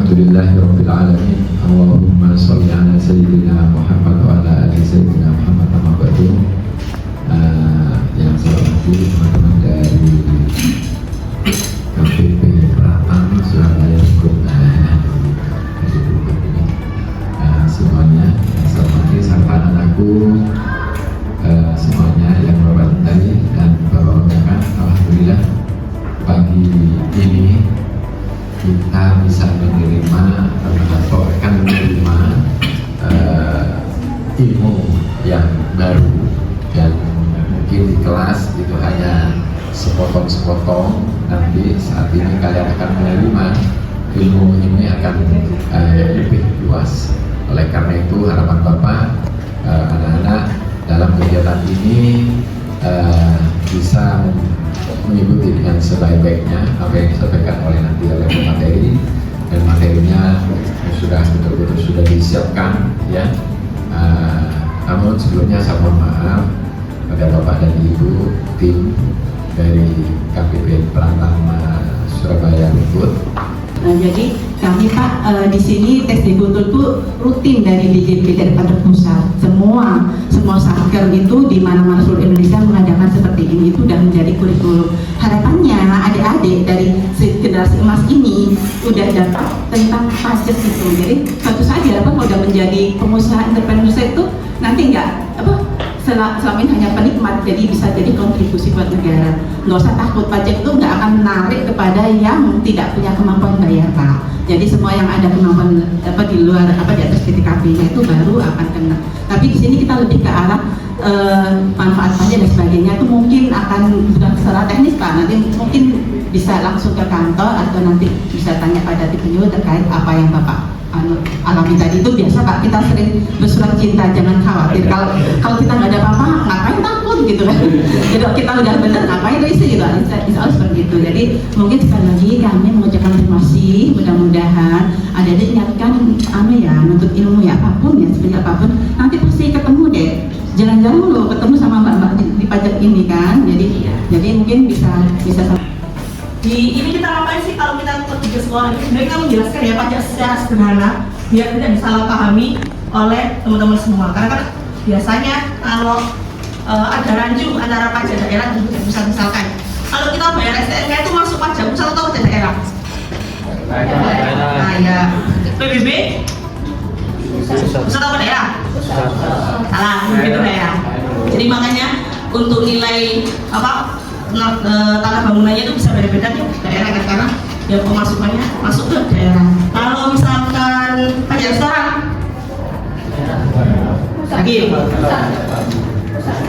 Alhamdulillahirabbil alamin. Allahumma shalli ala sayyidina Muhammad wa ala ali sayyidina Muhammad amma ba'du. Yang saya hormati teman-teman dari KPP Pratama Surabaya semuanya, saya hormati serta anakku semuanya yang Bapak cintai dan Bapak banggakan. Alhamdulillah pagi ini kita bisa menerima atau akan menerima ilmu yang baru, dan mungkin di kelas itu hanya sepotong-sepotong. Nanti saat ini kalian akan menerima ilmu ini akan lebih luas. Oleh karena itu harapan Bapak, anak-anak dalam kegiatan ini bisa mengikuti dengan sebaik-baiknya apa yang disampaikan oleh nanti oleh materi, dan materinya sudah betul-betul sudah disiapkan ya. Namun sebelumnya saya mohon maaf pada Bapak dan Ibu tim dari KPP Pratama Surabaya Rungkut. Jadi kami Pak di sini tes di Guntur itu rutin dari DJP dari Pondok Pusat. Semua satker itu di mana-mana seluruh Indonesia mengadakan seperti ini, itu sudah menjadi kurikulum. Harapannya adik-adik dari generasi emas ini udah dapat tentang pajak itu. Jadi suatu saat diharapkan kalau udah menjadi pengusaha entrepreneur itu nanti selama ini hanya penikmat, jadi bisa jadi kontribusi buat negara. Nggak usah takut, pajak itu nggak akan menarik kepada yang tidak punya kemampuan bayar Pak. Jadi semua yang ada kemampuan di luar di atas PTKP-nya itu baru akan kena. Tapi di sini kita lebih ke arah manfaat pajak dan sebagainya itu mungkin akan bukan secara teknis Pak. Nanti mungkin bisa langsung ke kantor atau nanti bisa tanya pada tim penyuluh terkait apa yang Bapak alami tadi. Itu biasa Pak, kita sering bersurat cinta, jangan khawatir kalau kita nggak ada apa-apa ngapain takut gitu kan. Jadi kita udah benar ngapain risih gitu, insya Allah seperti itu. Jadi mungkin sekali lagi kami mengucapkan terima kasih, mudah-mudahan adik-adik ingatkan nuntut ilmu ya, apapun ya, seperti apapun nanti pasti ketemu deh, jalan-jalan loh ketemu sama mbak-mbak di pajak ini kan. Jadi mungkin bisa di ini kita ngapain sih kalau kita pergi ke sekolah? Sebenarnya kita menjelaskan ya pajak secara sederhana biar tidak disalahpahami oleh teman-teman semua. Karena kan biasanya kalau ada rancu antara pajak daerah dan pajak pusat, misalkan kalau kita bayar STNK itu masuk pajak pusat atau pajak daerah? Nah ya, PBB pusat atau daerah? Salah, begitu daerah. Jadi makanya untuk nilai tanah bangunannya itu bisa beda-beda di daerah kan, karena ya pemasukannya masuk ke daerah. Kalau misalkan pajak restoran lagi,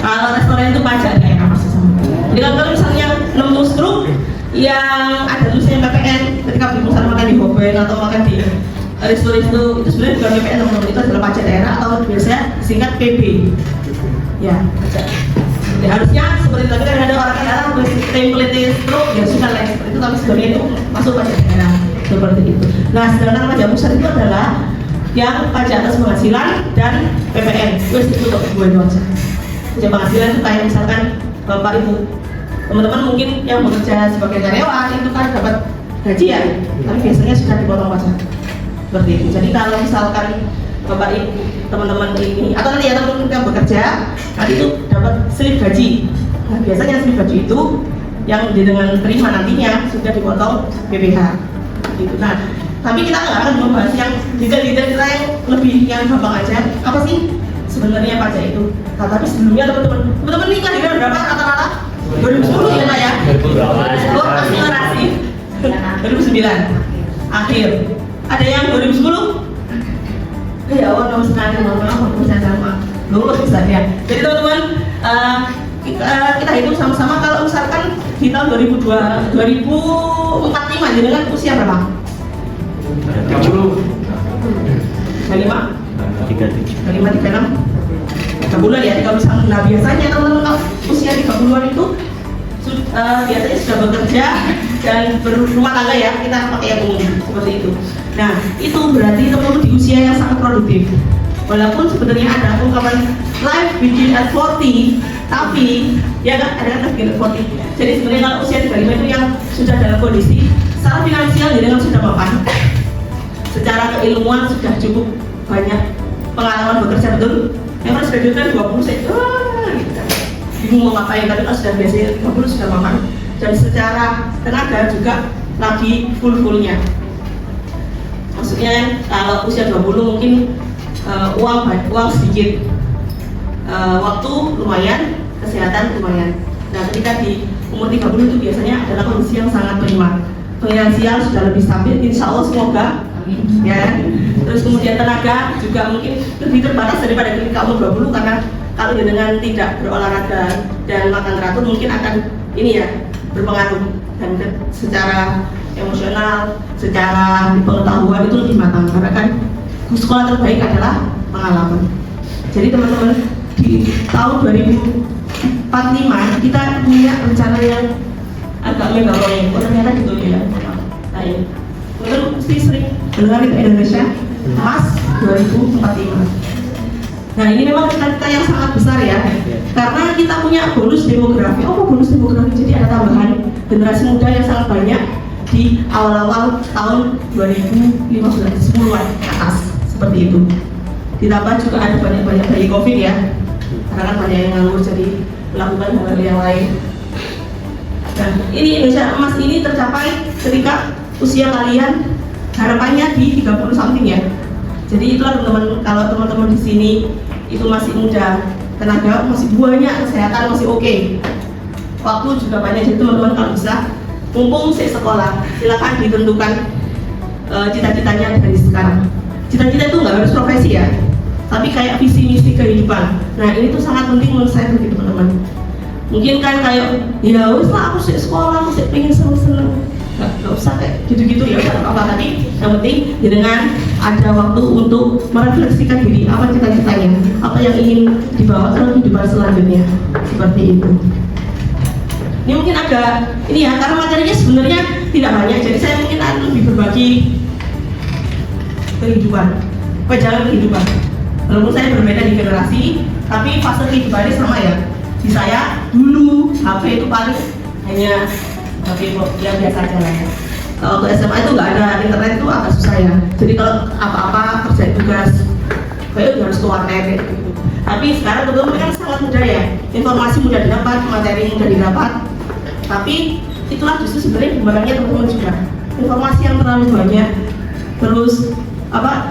kalau restoran itu pajak daerah masih sama. Jadi kalau misalnya nemu struk yang ada tulisannya PPN ketika misalnya makan di Hoben atau makan di restoran itu sebenarnya bukan PPN teman-teman, itu adalah pajak daerah atau biasanya singkat PB ya. Ya, harusnya seperti tadi kan ada orang template stroke ya sudah lah seperti itu, tapi sebenarnya itu masuk pajak daerah seperti itu. Nah, sedangkan pajak pusat itu adalah yang pajak atas penghasilan dan PPN. Wes itu untuk gue aja. Pajak penghasilan itu kayak misalkan bapak ibu teman-teman mungkin yang bekerja sebagai karyawan itu kan dapat gaji ya, tapi biasanya sudah dipotong pajak seperti itu. Jadi kalau misalkan bapak ibu teman-teman ini atau nanti ya teman-teman yang bekerja nanti itu dapat slip gaji. Nah, biasanya slip gaji itu yang dengan terima nantinya sudah dipotong BPH gitu. Nah, tapi kita nggak akan membahas yang detail-detail kita yang lebih yang gampang aja. Apa sih sebenarnya pajak itu? Nah, tapi sebelumnya teman-teman nikah di bulan berapa rata-rata? 2010 ya Pak ya? Oh, akselerasi 2009 akhir. Ada yang 2010? Ya Allah, nomor sekali, mohon maaf, saya sama lulus misalnya. Jadi teman-teman, kita hitung sama-sama kalau misalkan di tahun 2045 jadi kan usia berapa? 30 3 bulan ya, 3 misalnya. Nah biasanya teman-teman kalau usia 30-an itu biasanya sudah bekerja dan berumah tangga ya, kita pakai yang umum seperti itu. Nah itu berarti teman-teman di usia yang sangat produktif. Walaupun sebenarnya ada ungkapan life begin at 40, tapi ya kan ada kata begin at 40. Jadi sebenarnya kalau usia 35 itu yang sudah dalam kondisi secara finansial jadi kan sudah mapan. secara keilmuan sudah cukup banyak pengalaman bekerja, betul? Yang harus graduate kan 20 saya, gitu kan. Bingung mau ngapain, tapi kalau sudah biasanya 30 sudah aman. Dan secara tenaga juga lagi full-fullnya. Maksudnya kan kalau usia 20 mungkin uang sedikit, waktu lumayan, kesehatan lumayan. Nah ketika di umur 30 itu biasanya adalah kondisi yang sangat prima. Finansial sudah lebih stabil, insya Allah semoga, ya. Terus kemudian tenaga juga mungkin lebih terbatas daripada ketika umur 20, karena kalau dengan tidak berolahraga dan makan teratur mungkin akan ini ya berpengaruh, dan secara emosional, secara pengetahuan itu lebih matang, karena kan sekolah terbaik adalah pengalaman. Jadi teman-teman, di tahun 2045 kita punya rencana yang agak mega proyek. Ternyata gitu ya. Nah ini, mungkin mesti sering dengar itu Indonesia Emas 2045. Nah ini memang cita-cita yang sangat besar ya, karena kita punya bonus demografi. Oh, bonus demografi, jadi ada tambahan generasi muda yang sangat banyak di awal-awal tahun 2015-10-an ke atas, seperti itu. Ditambah juga ada banyak bayi COVID ya, karena kan banyak yang nganggur, jadi melakukan hal-hal yang lain. Nah, ini Indonesia Emas ini tercapai ketika usia kalian harapannya di 30 something ya. Jadi itulah teman-teman, kalau teman-teman di sini itu masih muda, tenaga masih banyak, kesehatan masih oke, waktu juga banyak. Jadi teman-teman kalau bisa mumpung sekolah, silakan ditentukan cita-citanya dari sekarang. Cita-cita itu nggak harus profesi ya, tapi kayak visi misi kehidupan. Nah ini tuh sangat penting menurut saya begitu teman-teman. Mungkin kan kayak ya wes lah aku sekolah, aku pengen seneng-seneng, nggak usah kayak gitu-gitu ya, apa tadi. Yang penting dengan ada waktu untuk merefleksikan diri, apa cita-citanya, apa yang ingin dibawa ke kehidupan selanjutnya, seperti itu. Ini mungkin agak ini ya, karena materinya sebenarnya tidak banyak, jadi saya mungkin akan lebih berbagi kehidupan, perjalanan kehidupan. Walaupun saya berbeda di generasi, tapi fase kehidupannya sama ya. Di saya dulu HP itu paling hanya HP yang biasa aja lah ya. Kalau ke SMA itu nggak ada internet, itu agak susah ya. Jadi kalau apa-apa kerja tugas, kayak harus keluar net gitu. Tapi sekarang teman-teman kan sangat mudah ya, informasi mudah didapat, materi mudah didapat. Tapi itulah justru sebenarnya kembarannya teman-teman juga. Informasi yang terlalu banyak, terus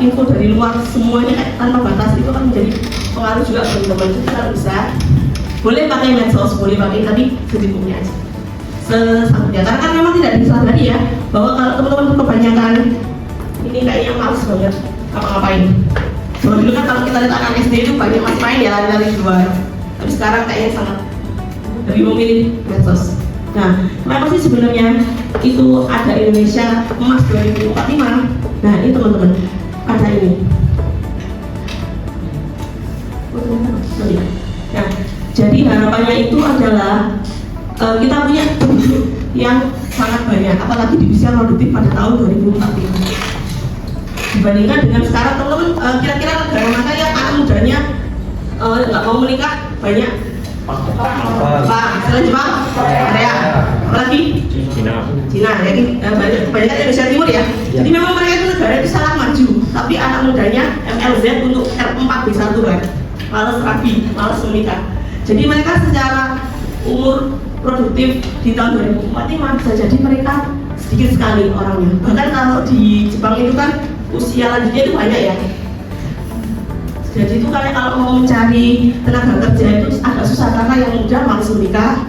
info dari luar semuanya kayak tanpa batas, itu kan menjadi pengaruh juga bagi teman-teman. Jadi kalau bisa boleh pakai medsos, boleh pakai, tapi secukupnya aja, sesambutnya. Karena kan memang tidak disadari ya, bahwa kalau teman-teman kebanyakan ini kayaknya males banget ngapa-ngapain. Kalau dulu kan kalau kita lihat anak SD itu banyak masih main ya, lari-lari di luar. Tapi sekarang kayaknya sangat lebih memilih medsos. Nah, kenapa sih sebenarnya itu ada Indonesia Emas 2045? Nah, ini teman-teman, ada ini. Sorry. Nah, jadi harapannya itu adalah kita punya penduduk yang sangat banyak, apalagi di usia produktif pada tahun 2045. Dibandingkan dengan sekarang, teman-teman, kira-kira negara mana yang anak mudanya nggak mau menikah banyak? Selain Jepang, Korea, apalagi Cina, jadi banyak Indonesia Timur ya. Jadi memang mereka itu negara itu sangat maju, tapi anak mudanya MLZ untuk R4B1 kan, malas rapi, malas menikah. Jadi mereka secara umur produktif di tahun 2045 bisa jadi mereka sedikit sekali orangnya. Bahkan kalau di Jepang itu kan usia lanjutnya itu banyak ya. Jadi itu kalau mau mencari tenaga kerja itu agak susah, karena yang muda malas menikah,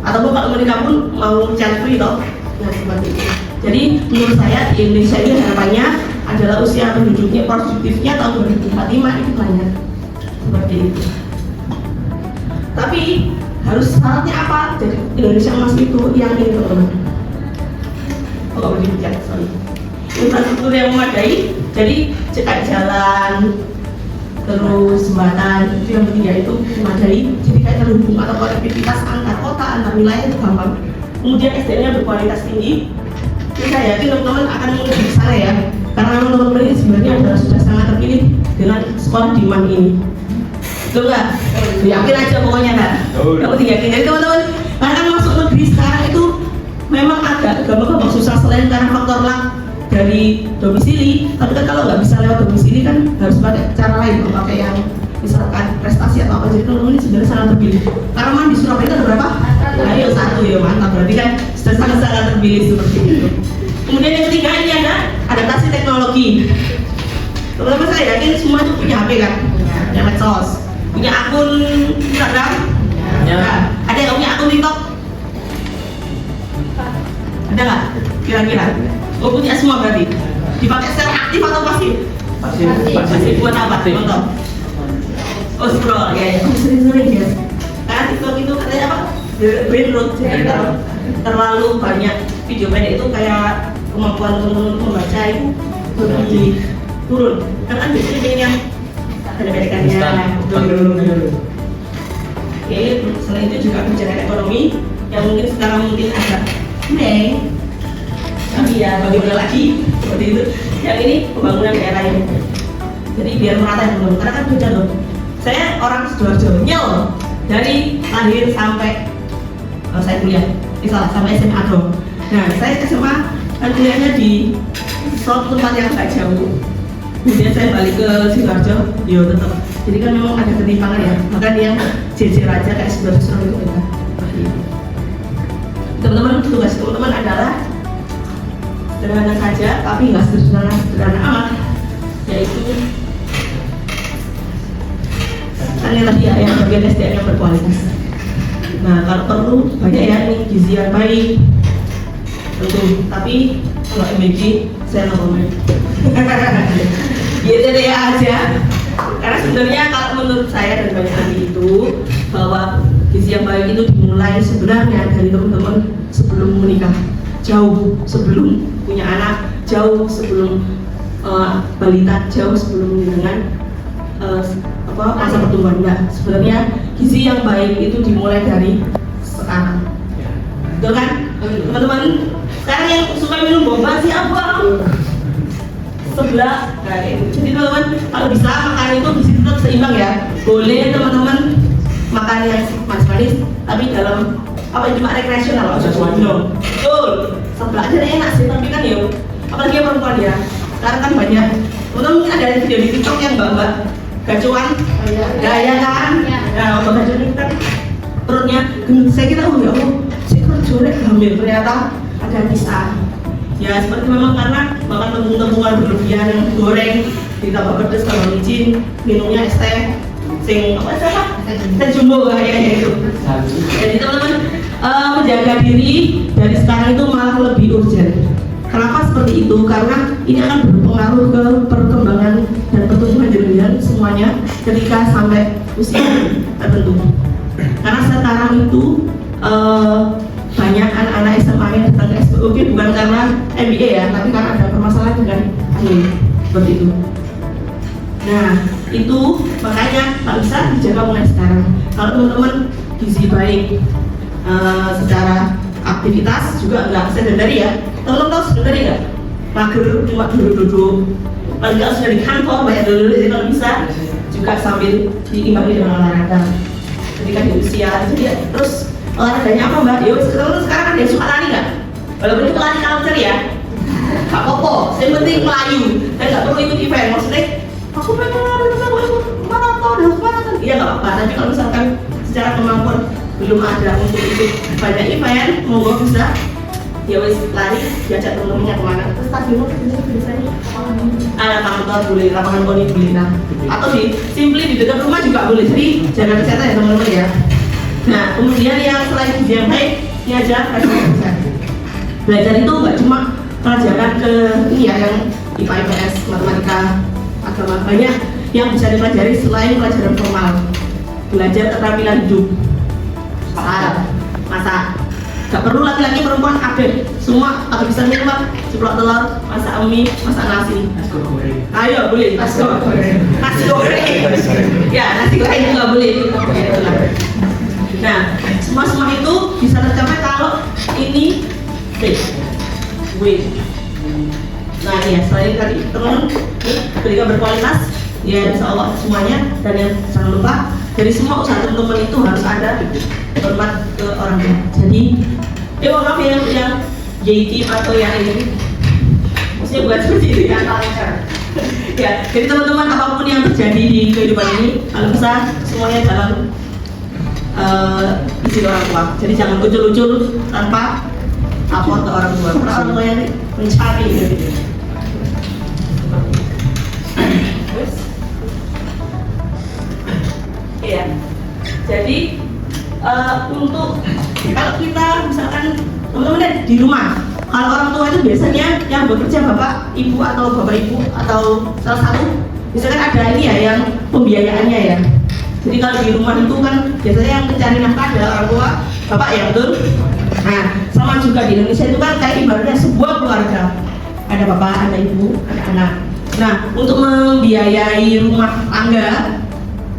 ataupun kalau menikah pun mau child free toh. Nah seperti itu. Jadi menurut saya di Indonesia ini harapannya adalah usia penduduknya produktifnya tahun 2045 itu banyak, seperti itu. Tapi harus syaratnya apa? Jadi Indonesia Emas itu yang ini teman-teman. Oh nggak boleh dipecat, sorry. Infrastruktur yang memadai, jadi cekat jalan, terus jembatan, itu yang penting yaitu memadai. Jadi kayak terhubung atau konektivitas antar kota, antar wilayah itu gampang. Kemudian SDM-nya berkualitas tinggi. Jadi saya yakin teman-teman akan menuju ke sana ya, karena teman-teman ini sebenarnya adalah sudah sangat terpilih dengan sekolah di MAN ini. Betul nggak? Yakin aja pokoknya kan? Yang penting yakin. Jadi teman-teman, karena masuk negeri sekarang itu memang agak gampang susah, selain karena faktor luck dari domisili, tapi kan kalau nggak bisa lewat domisili kan harus pakai cara lain, pakai yang misalkan prestasi atau apa. Jadi teman-teman ini sebenarnya sangat terpilih. Karena di Surabaya itu ada berapa? Ayo 1 ya, mantap. Berarti kan sudah sangat terpilih seperti itu. Kemudian yang ketiga ini ada adaptasi teknologi. Teman-teman saya yakin semua itu punya HP kan? Punya medsos, punya akun Instagram. Ada yang punya akun TikTok? Ada nggak? Kira-kira? Oh, punya semua berarti. Dipakai secara aktif atau pasif? Pasif. Buat apa? Nonton. Oh, scroll ya. Sering-sering ya. Karena TikTok itu katanya apa? Brain rot. Jadi kalau terlalu banyak video pendek itu kayak kemampuan teman-teman membaca itu lebih turun. Karena biasanya pengen yang pendek-pendekannya. Oke, selain itu juga kebijakan ekonomi yang mungkin sekarang mungkin agak aneh. Tapi ya bagaimana lagi seperti itu. Yang ini pembangunan daerah ini. Jadi biar merata ya teman-teman. Karena kan beda loh. Saya orang Sidoarjo, nyel dari lahir sampai saya kuliah, sampai SMA dong. Nah, saya SMA kan kuliahnya di suatu tempat yang agak jauh. Kemudian saya balik ke Sidoarjo, yo tetap. Jadi kan memang ada ketimpangan ya. Maka yang jejer aja kayak Sidoarjo itu beda. Teman-teman, tugas teman-teman adalah sederhana saja, tapi nggak sederhana amat, yaitu ini tadi ya, yang bagian SDM yang berkualitas. Nah, kalau perlu banyak ya ini gizi yang baik tentu, tapi kalau MBG saya no comment. Gitu deh aja. Karena sebenarnya kalau menurut saya dan banyak ahli itu bahwa gizi yang baik itu dimulai sebenarnya dari teman-teman sebelum menikah, jauh sebelum punya anak, jauh sebelum balita, jauh sebelum dengan masa pertumbuhan. Nah, sebenarnya gizi yang baik itu dimulai dari sekarang. Betul kan? Teman-teman, sekarang yang suka minum boba siapa? Sebelah. Nah, jadi teman-teman, kalau bisa makan itu gizi tetap seimbang ya. Boleh teman-teman makan yang manis-manis, tapi dalam apa cuma rekreasional, betul. Sebelah aja enak sih, tapi kan ya, apalagi yang perempuan ya. Sekarang kan banyak. Teman-teman mungkin ada video di TikTok yang mbak-mbak gacuan, gaya kan? Nah, mbak gacuan itu kan perutnya gendut. Saya kira ya saya kan jorek hamil, ternyata ada kisah. Ya seperti memang karena makan tepung-tepungan berlebihan yang goreng, ditambah pedas kalau micin, minumnya es teh, sing apa siapa? Teh jumbo kayak itu. Jadi teman-teman menjaga diri dari sekarang itu malah lebih urgent. Kenapa seperti itu? Karena ini akan berpengaruh ke perkembangan dan pertumbuhan janin semuanya ketika sampai usia tertentu. Karena sekarang itu banyak anak-anak SMA yang datang ke SPOG bukan karena MBA ya, tapi karena ada permasalahan dengan hamil seperti itu. Nah, itu makanya tak bisa dijaga mulai sekarang. Kalau teman-teman gizi baik secara aktivitas juga nggak sedentari ya. Teman-teman tahu sedentari nggak? Mager cuma duduk-duduk. Kalau nggak sudah di kantor banyak duduk, jadi kalau bisa juga sambil diimbangi dengan olahraga. Ketika di usia, jadi terus olahraganya apa mbak? Yuk, teman-teman sekarang kan dia suka lari nggak? Walaupun itu lari culture ya, nggak apa-apa. Yang penting melayu dan nggak perlu ikut event. Maksudnya, aku pengen lari maraton. Iya nggak apa-apa. Tapi kalau misalkan secara kemampuan belum ada untuk ikut banyak event, monggo bisa ya wis lari diajak temen-temennya kemana. Terus stadion biasanya lapangan boleh, lapangan poni boleh, nah atau di simply di dekat rumah juga boleh. Jadi jaga kesehatan ya teman-teman ya. Nah kemudian yang selain gizi yang baik, ini aja belajar itu nggak cuma pelajaran ke ini ya yang IPA, IPS, matematika, agama, banyak yang bisa dipelajari selain pelajaran formal. Belajar keterampilan hidup, masak. Gak perlu laki-laki perempuan kabeh, semua kalau bisa minum ceplok telur, masak mie, masak nasi. Ayo boleh, nasi goreng. Ya nasi goreng juga boleh. Nah semua itu bisa tercapai kalau ini win. Nah ya selain tadi teman pendidikan berkualitas, ya insya Allah semuanya. Dan yang jangan lupa dari semua usaha teman-teman itu harus ada hormat ke orang tua. Jadi maaf ya yang JT atau yang ini maksudnya buat seperti itu ya. Ya, jadi teman-teman apapun yang terjadi di kehidupan ini, kalau bisa semuanya dalam izin orang tua. Jadi jangan ucul-ucul tanpa lapor ke orang tua. Karena orang tua yang mencari gitu. Iya. Jadi untuk kalau kita misalkan teman-teman di rumah, kalau orang tua itu biasanya yang bekerja bapak, ibu atau bapak ibu atau salah satu, misalkan ada ini ya yang pembiayaannya ya. Jadi kalau di rumah itu kan biasanya yang mencari nafkah adalah orang tua, bapak ya betul. Nah sama juga di Indonesia itu kan kayak ibaratnya sebuah keluarga, ada bapak, ada ibu, ada anak. Nah untuk membiayai rumah tangga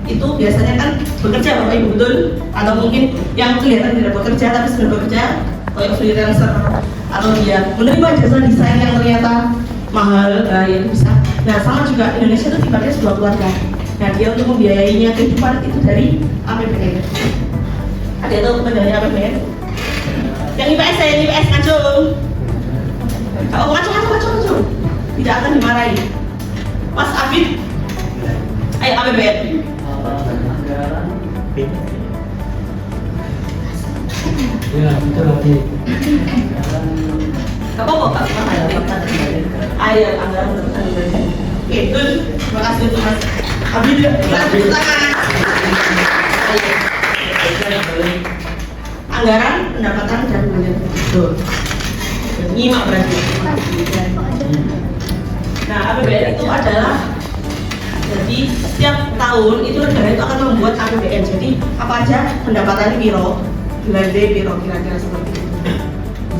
itu biasanya kan bekerja bapak ibu betul, atau mungkin yang kelihatan tidak bekerja tapi sudah bekerja, kayak freelancer atau dia menerima jasa desain yang ternyata mahal, ya bisa. Nah sama juga Indonesia itu sifatnya sebuah keluarga. Nah dia untuk membiayainya kehidupan itu dari APBN. Ada yang tahu dari APBN? Yang IPS saya, yang IPS ngacung. Kalau ngacung, tidak akan dimarahi. Mas Abid, ayo APBN. Ya, itu lagi. Apa kok Pak? Ayo, anggaran bertanggung. Itu, terima kasih untuk Mas Abid. Tangan. Anggaran, pendapatan dan budget. Betul. Nyimak berarti. Nah, APBN itu adalah jadi setiap tahun itu negara itu akan membuat APBN. Jadi apa aja pendapatannya biro, belanja biro kira-kira seperti itu.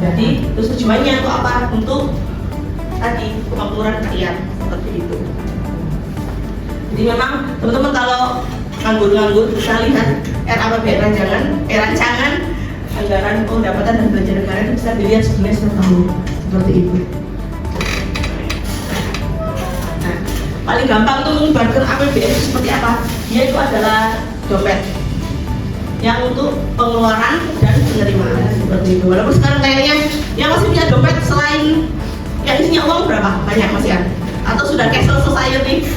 Jadi terus tujuannya itu apa? Untuk tadi kemakmuran rakyat seperti itu. Jadi memang teman-teman kalau nganggur bisa lihat RAPBN rancangan anggaran pendapatan dan belanja negara itu bisa dilihat sebenarnya setiap tahun seperti itu. Paling gampang untuk menggambarkan APBN itu seperti apa? Dia itu adalah dompet yang untuk pengeluaran dan penerimaan seperti itu. Walaupun sekarang kayaknya yang masih punya dompet selain yang isinya uang berapa? Banyak masih kan? Atau sudah cashless society?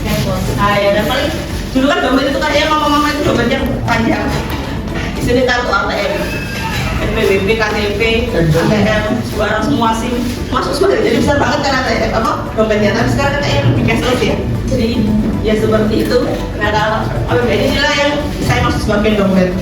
Nah ya, dan paling dulu kan dompet itu kayaknya mama-mama itu dompetnya panjang. Di sini kartu ATM, NPWP, KTP, ATM, barang semua SIM masuk semua, jadi besar banget kan ATM apa dompetnya. Tapi sekarang kayaknya lebih cashless ya. Jadi ya seperti itu. Nah kalau APBN inilah yang saya masuk sebagai dompet.